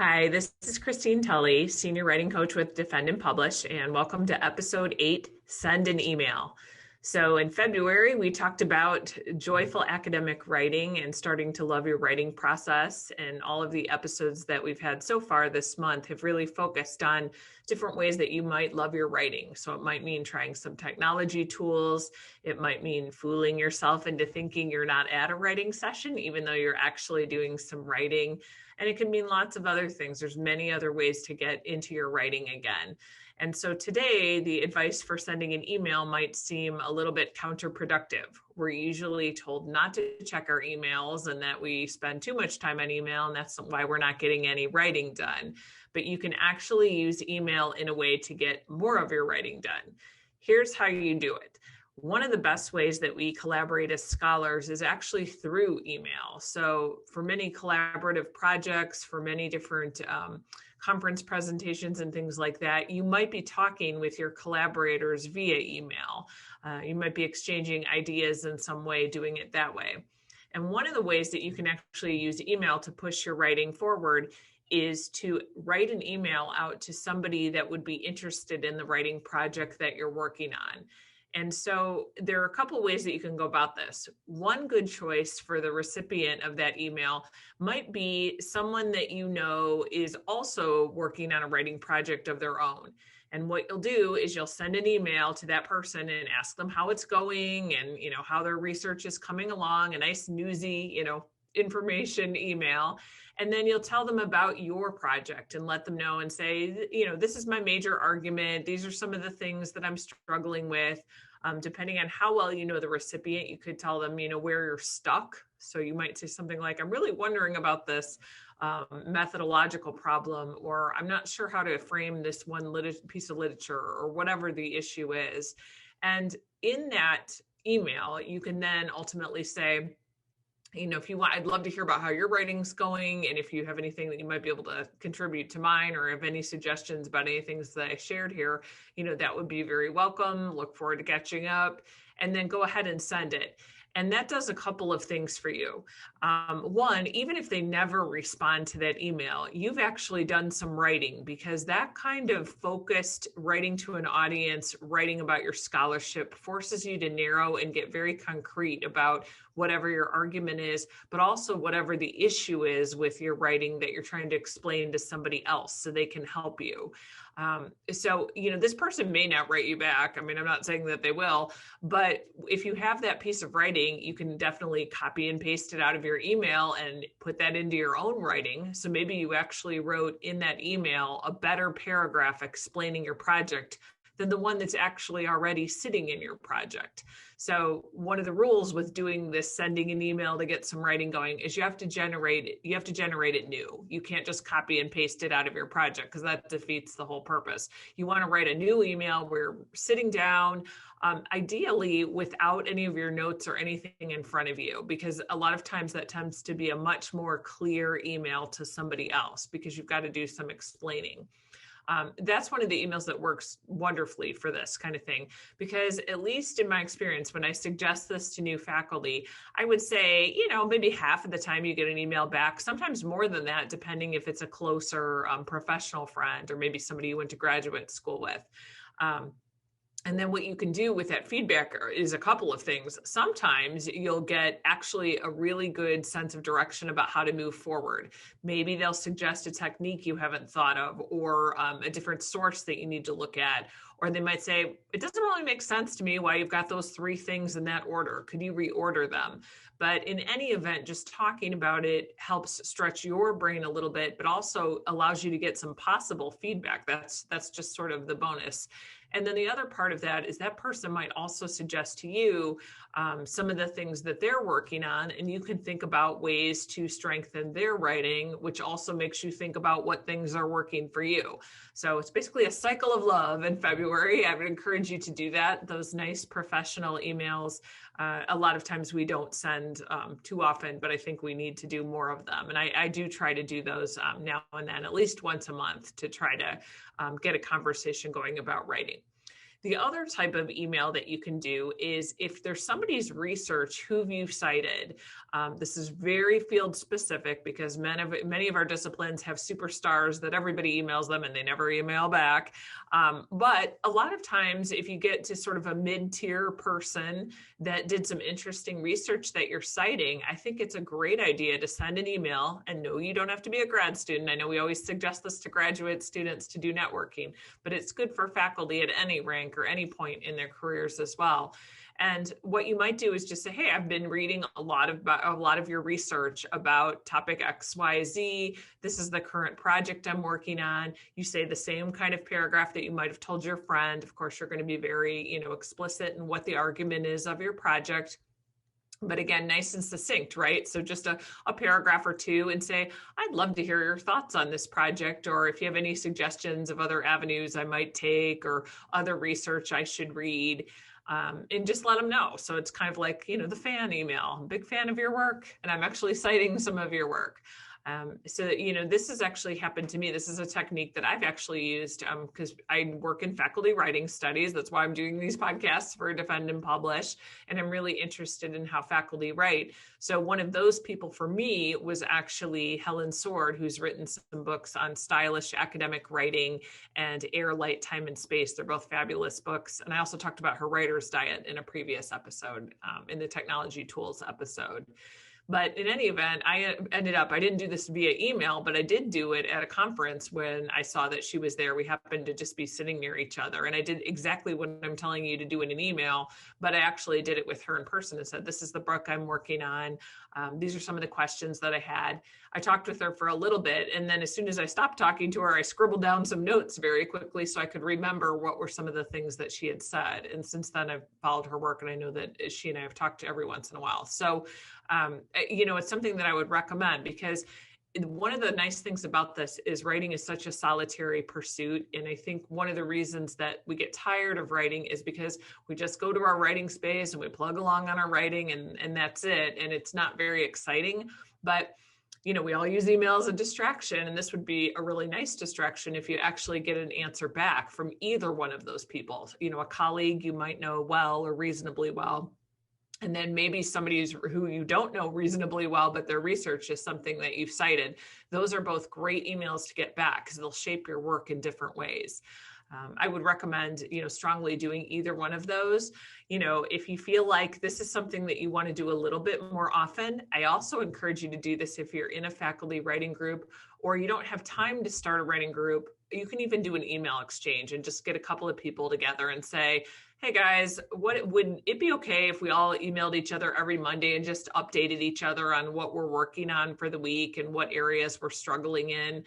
Hi, this is Christine Tully, Senior Writing Coach with Defend and Publish, and welcome to episode 8, Send an Email. So in February, we talked about joyful academic writing and starting to love your writing process. And all of the episodes that we've had so far this month have really focused on different ways that you might love your writing. So it might mean trying some technology tools. It might mean fooling yourself into thinking you're not at a writing session, even though you're actually doing some writing. And it can mean lots of other things. There's many other ways to get into your writing again. And so today, the advice for sending an email might seem a little bit counterproductive. We're usually told not to check our emails and that we spend too much time on email, and that's why we're not getting any writing done. But you can actually use email in a way to get more of your writing done. Here's how you do it. One of the best ways that we collaborate as scholars is actually through email. So for many collaborative projects, for many different conference presentations and things like that, you might be talking with your collaborators via email. You might be exchanging ideas in some way, doing it that way. And one of the ways that you can actually use email to push your writing forward is to write an email out to somebody that would be interested in the writing project that you're working on. And so there are a couple ways that you can go about this. One good choice for the recipient of that email might be someone that you know is also working on a writing project of their own. And what you'll do is you'll send an email to that person and ask them how it's going and, how their research is coming along, a nice newsy, information email. And then you'll tell them about your project and let them know and say, this is my major argument. These are some of the things that I'm struggling with. Depending on how well you know the recipient, you could tell them, where you're stuck. So you might say something like, I'm really wondering about this methodological problem, or I'm not sure how to frame this one piece of literature, or whatever the issue is. And in that email, you can then ultimately say, if you want, I'd love to hear about how your writing's going. And if you have anything that you might be able to contribute to mine, or have any suggestions about any things that I shared here, that would be very welcome. Look forward to catching up, and then go ahead and send it. And that does a couple of things for you. One, even if they never respond to that email, you've actually done some writing, because that kind of focused writing to an audience, writing about your scholarship, forces you to narrow and get very concrete about whatever your argument is, but also whatever the issue is with your writing that you're trying to explain to somebody else so they can help you. So this person may not write you back. I mean, I'm not saying that they will, but if you have that piece of writing, you can definitely copy and paste it out of your email and put that into your own writing. So maybe you actually wrote in that email a better paragraph explaining your project than the one that's actually already sitting in your project. So one of the rules with doing this, sending an email to get some writing going, is you have to generate it new. You can't just copy and paste it out of your project, because that defeats the whole purpose. You want to write a new email where you're sitting down, ideally without any of your notes or anything in front of you, because a lot of times that tends to be a much more clear email to somebody else, because you've got to do some explaining. That's one of the emails that works wonderfully for this kind of thing, because at least in my experience, when I suggest this to new faculty, I would say, maybe half of the time you get an email back, sometimes more than that, depending if it's a closer professional friend, or maybe somebody you went to graduate school with. And then what you can do with that feedback is a couple of things. Sometimes you'll get actually a really good sense of direction about how to move forward. Maybe they'll suggest a technique you haven't thought of, or a different source that you need to look at. Or they might say, it doesn't really make sense to me why you've got those 3 things in that order. Could you reorder them? But in any event, just talking about it helps stretch your brain a little bit, but also allows you to get some possible feedback. That's just sort of the bonus. And then the other part of that is that person might also suggest to you some of the things that they're working on, and you can think about ways to strengthen their writing, which also makes you think about what things are working for you. So it's basically a cycle of love in February. I would encourage you to do that. Those nice professional emails. A lot of times we don't send too often, but I think we need to do more of them. And I do try to do those now and then, at least once a month, to try to get a conversation going about writing. The other type of email that you can do is if there's somebody's research who you've cited. This is very field specific because many of our disciplines have superstars that everybody emails them and they never email back. But a lot of times, if you get to sort of a mid-tier person that did some interesting research that you're citing, I think it's a great idea to send an email. And no, you don't have to be a grad student. I know we always suggest this to graduate students to do networking, but it's good for faculty at any rank or any point in their careers as well. And what you might do is just say, hey, I've been reading a lot of your research about topic XYZ. This is the current project I'm working on. You say the same kind of paragraph that you might have told your friend. Of course, you're going to be very, explicit in what the argument is of your project. But again, nice and succinct, right? So just a paragraph or two and say, I'd love to hear your thoughts on this project, or if you have any suggestions of other avenues I might take or other research I should read. And just let them know. So it's kind of like, the fan email. I'm a big fan of your work, and I'm actually citing some of your work. This has actually happened to me. This is a technique that I've actually used because I work in faculty writing studies. That's why I'm doing these podcasts for Defend and Publish. And I'm really interested in how faculty write. So one of those people for me was actually Helen Sword, who's written some books on stylish academic writing and Air, Light, Time, and Space. They're both fabulous books. And I also talked about her writer's diet in a previous episode, in the technology tools episode. But in any event, I didn't do this via email, but I did do it at a conference when I saw that she was there. We happened to just be sitting near each other. And I did exactly what I'm telling you to do in an email, but I actually did it with her in person and said, this is the book I'm working on. These are some of the questions that I had. I talked with her for a little bit. And then as soon as I stopped talking to her, I scribbled down some notes very quickly so I could remember what were some of the things that she had said. And since then, I've followed her work, and I know that she and I have talked to every once in a while. So, it's something that I would recommend, because one of the nice things about this is writing is such a solitary pursuit. And I think one of the reasons that we get tired of writing is because we just go to our writing space and we plug along on our writing and that's it. And it's not very exciting. But we all use email as a distraction, and this would be a really nice distraction if you actually get an answer back from either one of those people. A colleague you might know well or reasonably well, and then maybe somebody who you don't know reasonably well, but their research is something that you've cited. Those are both great emails to get back because they'll shape your work in different ways. I would recommend, strongly doing either one of those. If you feel like this is something that you want to do a little bit more often, I also encourage you to do this if you're in a faculty writing group or you don't have time to start a writing group. You can even do an email exchange and just get a couple of people together and say, hey guys, would it be okay if we all emailed each other every Monday and just updated each other on what we're working on for the week and what areas we're struggling in?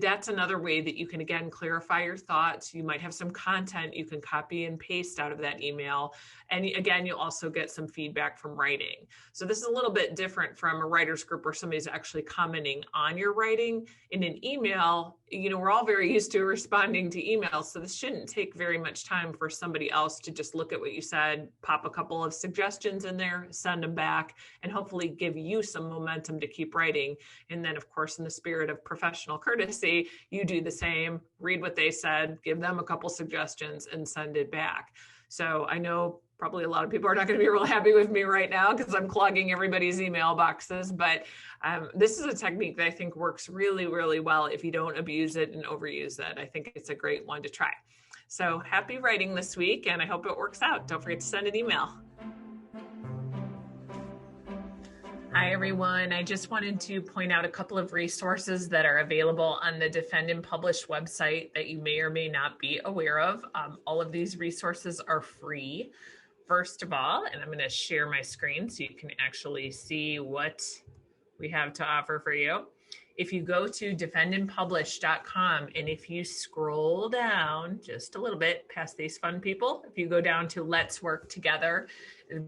That's another way that you can, again, clarify your thoughts. You might have some content you can copy and paste out of that email. And again, you'll also get some feedback from writing. So this is a little bit different from a writer's group where somebody's actually commenting on your writing. In an email, we're all very used to responding to emails. So this shouldn't take very much time for somebody else to just look at what you said, pop a couple of suggestions in there, send them back, and hopefully give you some momentum to keep writing. And then, of course, in the spirit of professional courtesy, you do the same, read what they said, give them a couple suggestions, and send it back. So I know probably a lot of people are not going to be real happy with me right now because I'm clogging everybody's email boxes, but this is a technique that I think works really, really well if you don't abuse it and overuse it. I think it's a great one to try. So happy writing this week, and I hope it works out. Don't forget to send an email. Hi, everyone. I just wanted to point out a couple of resources that are available on the Defend and Publish website that you may or may not be aware of. All of these resources are free. First of all, and I'm going to share my screen so you can actually see what we have to offer for you. If you go to defendandpublish.com, and if you scroll down just a little bit past these fun people, if you go down to Let's Work Together,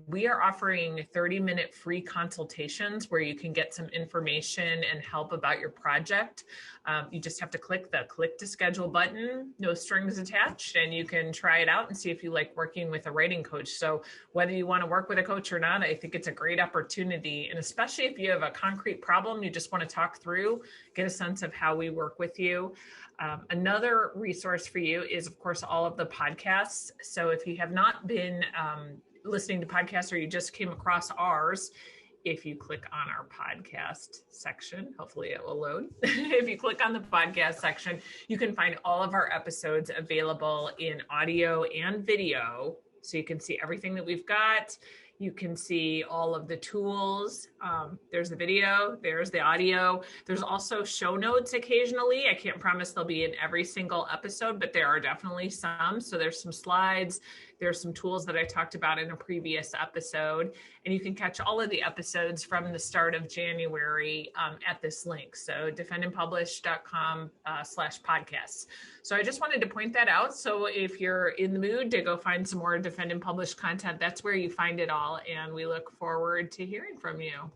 We are offering 30-minute free consultations where you can get some information and help about your project. You just have to click the click to schedule button, no strings attached, and you can try it out and see if you like working with a writing coach. So whether you want to work with a coach or not, I think it's a great opportunity. And especially if you have a concrete problem you just want to talk through, get a sense of how we work with you. Another resource for you is, of course, all of the podcasts. So if you have not been listening to podcasts or you just came across ours, if you click on our podcast section, hopefully it will load. If you click on the podcast section, you can find all of our episodes available in audio and video. So you can see everything that we've got. You can see all of the tools. There's the video, there's the audio. There's also show notes occasionally. I can't promise they'll be in every single episode, but there are definitely some. So there's some slides. There's some tools that I talked about in a previous episode. And you can catch all of the episodes from the start of January at this link. So defendandpublish.com/podcasts. So I just wanted to point that out. So if you're in the mood to go find some more Defend and Publish content, that's where you find it all. And we look forward to hearing from you.